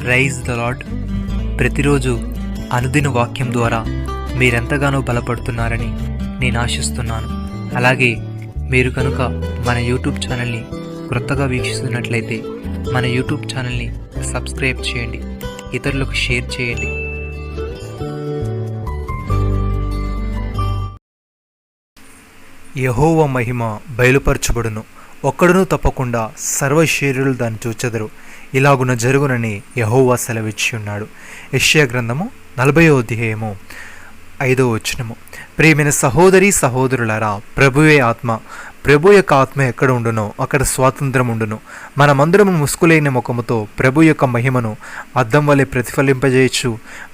Praise the lord. ప్రతిరోజు అనుదిన వాక్యం ద్వారా మీరెంతగానో బలపడుతున్నారని నేను ఆశిస్తున్నాను. అలాగే మీరు కనుక మన యూట్యూబ్ ఛానల్ని క్రొత్తగా వీక్షిస్తున్నట్లయితే మన యూట్యూబ్ ఛానల్ని సబ్స్క్రైబ్ చేయండి, ఇతరులకు షేర్ చేయండి. యెహోవా మహిమ బయలుపరచబడును, ఒక్కడునూ తప్పకుండా సర్వశరీరులు దాన్ని చూచెదరు. ఇలాగున జరుగునని యెహోవా సెలవిచ్చి ఉన్నాడు. యెషయా గ్రంథము 40వ అధ్యాయము 5వ వచనము. ప్రియమైన సహోదరి సహోదరులారా, ప్రభువే ఆత్మ. ప్రభు యొక్క ఆత్మ ఎక్కడ ఉండునో అక్కడ స్వాతంత్రం ఉండును. మనమందరము ముసుకులేని ముఖముతో ప్రభు యొక్క మహిమను అద్దం వలె ప్రతిఫలింపజేయచ్చు,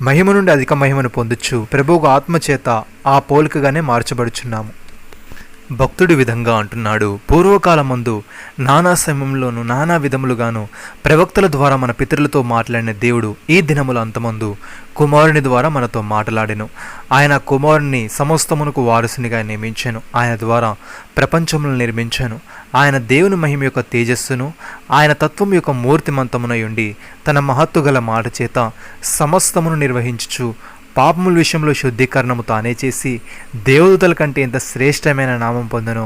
మహిమ నుండి అధిక మహిమను పొందొచ్చు. ప్రభువు ఆత్మ చేత ఆ పోలికగానే మార్చబడుచున్నాము. భక్తుడి విధంగా అంటున్నాడు, పూర్వకాలమందు నానా సమయంలోనూ నానా విధములుగాను ప్రవక్తల ద్వారా మన పితరులతో మాట్లాడిన దేవుడు ఈ దినముల అంతమందు కుమారుని ద్వారా మనతో మాట్లాడెను. ఆయన కుమారుని సమస్తమునకు వారసునిగా నియమించాను. ఆయన ద్వారా ప్రపంచములను నిర్మించాను. ఆయన దేవుని మహిమ యొక్క తేజస్సును, ఆయన తత్వం యొక్క మూర్తిమంతమునై ఉండి తన మహత్తు గల మాట చేత సమస్తమును నిర్వహించుచు పాపముల విషయంలో శుద్ధీకరణము తానే చేసి దేవదూతల కంటే ఎంత శ్రేష్టమైన నామం పొందనో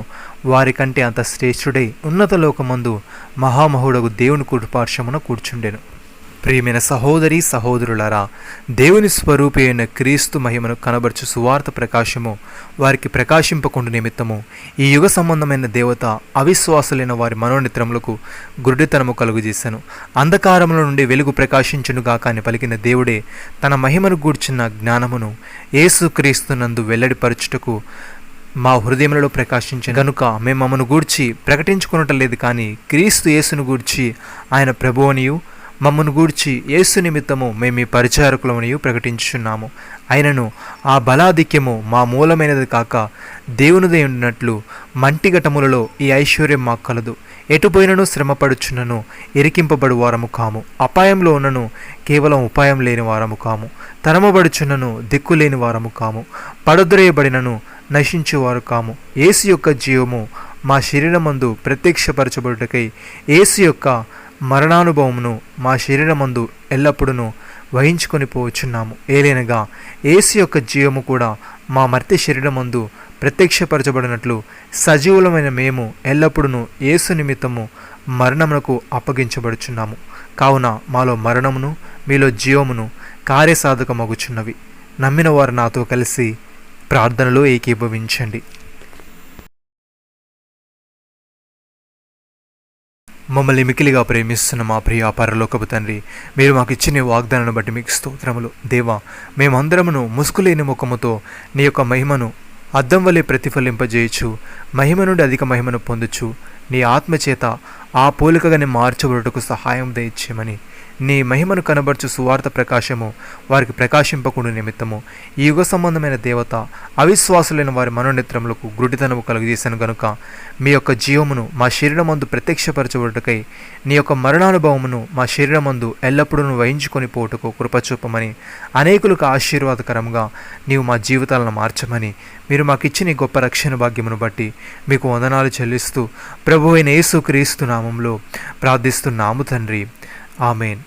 వారి కంటే అంత శ్రేష్ఠుడై ఉన్నత లోకమందు మహామహుడగు దేవుని కుడిపార్శ్వమున కూర్చుండెను. ప్రియమైన సహోదరి సహోదరులారా, దేవుని స్వరూపి అయిన క్రీస్తు మహిమను కనబరచు సువార్త ప్రకాశము వారికి ప్రకాశింపకుండా నిమిత్తము ఈ యుగ సంబంధమైన దేవత అవిశ్వాసులైన వారి మనోనిత్రములకు గుడ్డితనము కలుగజేశాను. అంధకారముల నుండి వెలుగు ప్రకాశించునుగాక అని పలికిన దేవుడే తన మహిమను గూర్చిన జ్ఞానమును యేసుక్రీస్తునందు వెల్లడిపరచుటకు మా హృదయములలో ప్రకాశించిన గనుక మేము మమ్మను గూర్చి ప్రకటించుకునటం లేదు, కానీ క్రీస్తు యేసును గూర్చి ఆయన ప్రభువనియు మమ్మను గూర్చి యేసు నిమిత్తము మేము ఈ పరిచారకులమనియు ప్రకటించుచున్నాము. అయినను ఆ బలాధిక్యము మా మూలమైనది కాక దేవునిదై ఉండినట్లు మంటిఘటములలో ఈ ఐశ్వర్యం మాకు కలదు. ఎటుపోయినను శ్రమపడుచున్నను ఎరికింపబడు వారము కాము, అపాయంలో ఉన్నను కేవలం ఉపాయం లేని వారము కాము, తరమబడుచున్నను దిక్కు లేని వారము కాము, పడద్రోయబడినను నశించేవారు కాము. యేసు యొక్క జీవము మా శరీరమందు ప్రత్యక్షపరచబడుటకై యేసు యొక్క మరణానుభవమును మా శరీరమందు ఎల్లప్పుడూ వహించుకొని పోవచ్చున్నాము. ఏలైనగా యేసు యొక్క జీవము కూడా మా మర్త్య శరీరమందు ప్రత్యక్షపరచబడినట్లు సజీవులమైన మేము ఎల్లప్పుడూ యేసు నిమిత్తము మరణమునకు అప్పగించబడుచున్నాము. కావున మాలో మరణమును మీలో జీవమును కార్యసాధకమగుచున్నవి. నమ్మిన వారు నాతో కలిసి ప్రార్థనలో ఏకీభవించండి. మమ్మల్ని మికిలిగా ప్రేమిస్తున్న మా ప్రియ పరలోకపు తండ్రి, మీరు మాకు ఇచ్చిన వాగ్దానాన్ని బట్టి మీకు స్తోత్రములు. దేవా, మేమందరమును ముసుగులేని ముఖముతో నీ యొక్క మహిమను అద్దం వలె ప్రతిఫలింపజేయచ్చు, మహిమ నుండి అధిక మహిమను పొందొచ్చు. నీ ఆత్మచేత ఆ పోలికగానే మార్చబడుటకు సహాయం దయచేయమని, నీ మహిమను కనబర్చు సువార్త ప్రకాశము వారికి ప్రకాశింపకుండా నిమిత్తము ఈ యుగ సంబంధమైన దేవత అవిశ్వాసులైన వారి మనోనేత్రములకు గుడ్డితనము కలుగజేశాను గనుక మీ యొక్క జీవమును మా శరీరమందు ప్రత్యక్షపరచబడుటకై నీ యొక్క మరణానుభవమును మా శరీరమందు ఎల్లప్పుడూ వహించుకొని పోటుకు కృపచూపమని, అనేకులకు ఆశీర్వాదకరంగా నీవు మా జీవితాలను మార్చమని, మీరు మాకు ఇచ్చిన గొప్ప రక్షణ భాగ్యమును బట్టి మీకు వందనాలు చెల్లిస్తూ ప్రభువైన యేసుక్రీస్తు నామములో ప్రార్థిస్తున్నాము తండ్రి. ఆమేన్.